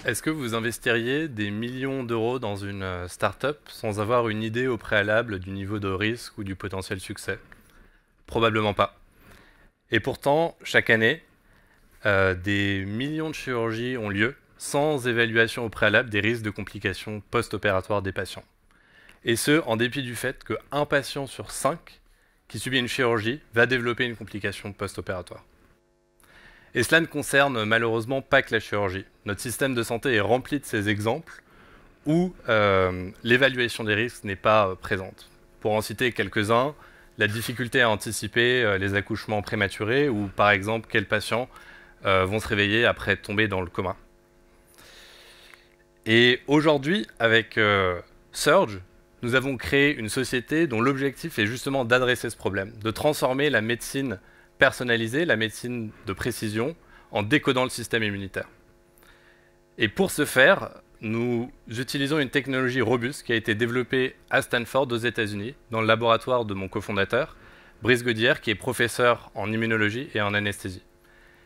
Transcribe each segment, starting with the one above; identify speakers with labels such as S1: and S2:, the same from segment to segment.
S1: Est-ce que vous investiriez des millions d'euros dans une start-up sans avoir une idée au préalable du niveau de risque ou du potentiel succès? Probablement pas. Et pourtant, chaque année, des millions de chirurgies ont lieu sans évaluation au préalable des risques de complications post-opératoires des patients. Et ce, en dépit du fait qu'un patient sur 5 qui subit une chirurgie va développer une complication post-opératoire. Et cela ne concerne malheureusement pas que la chirurgie. Notre système de santé est rempli de ces exemples où l'évaluation des risques n'est pas présente. Pour en citer quelques-uns, la difficulté à anticiper les accouchements prématurés ou par exemple quels patients vont se réveiller après tomber dans le coma. Et aujourd'hui, avec Surge, nous avons créé une société dont l'objectif est justement d'adresser ce problème, de transformer la médecine personnalisée, la médecine de précision, en décodant le système immunitaire. Et pour ce faire, nous utilisons une technologie robuste qui a été développée à Stanford aux États-Unis, dans le laboratoire de mon cofondateur, Brice Gaudière, qui est professeur en immunologie et en anesthésie.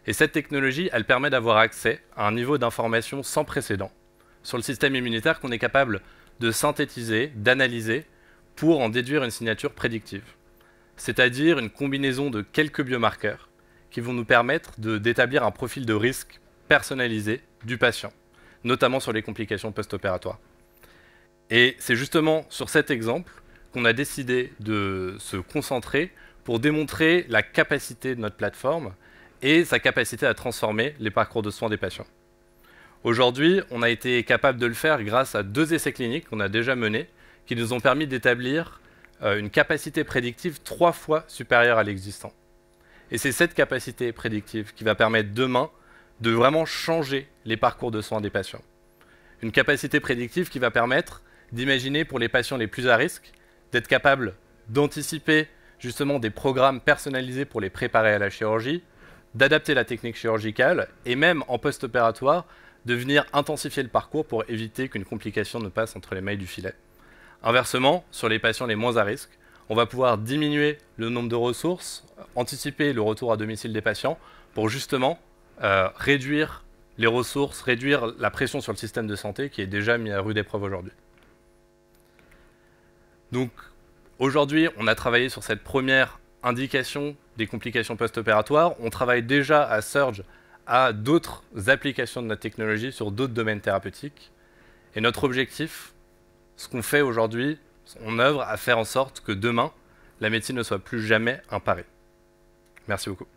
S1: Et cette technologie, elle permet d'avoir accès à un niveau d'information sans précédent sur le système immunitaire qu'on est capable de synthétiser, d'analyser, pour en déduire une signature prédictive. C'est-à-dire une combinaison de quelques biomarqueurs qui vont nous permettre d'établir un profil de risque personnalisé du patient, notamment sur les complications post-opératoires. Et c'est justement sur cet exemple qu'on a décidé de se concentrer pour démontrer la capacité de notre plateforme et sa capacité à transformer les parcours de soins des patients. Aujourd'hui, on a été capable de le faire grâce à 2 essais cliniques qu'on a déjà menés, qui nous ont permis d'établir une capacité prédictive 3 fois supérieure à l'existant. Et c'est cette capacité prédictive qui va permettre demain de vraiment changer les parcours de soins des patients. Une capacité prédictive qui va permettre d'imaginer pour les patients les plus à risque, d'être capable d'anticiper justement des programmes personnalisés pour les préparer à la chirurgie, d'adapter la technique chirurgicale et même en post-opératoire, de venir intensifier le parcours pour éviter qu'une complication ne passe entre les mailles du filet. Inversement, sur les patients les moins à risque, on va pouvoir diminuer le nombre de ressources, anticiper le retour à domicile des patients pour justement réduire les ressources, réduire la pression sur le système de santé qui est déjà mis à rude épreuve aujourd'hui. Donc aujourd'hui, on a travaillé sur cette première indication des complications post-opératoires. On travaille déjà à Surge à d'autres applications de notre technologie sur d'autres domaines thérapeutiques. Et notre objectif, ce qu'on fait aujourd'hui, on œuvre à faire en sorte que demain, la médecine ne soit plus jamais un pari. Merci beaucoup.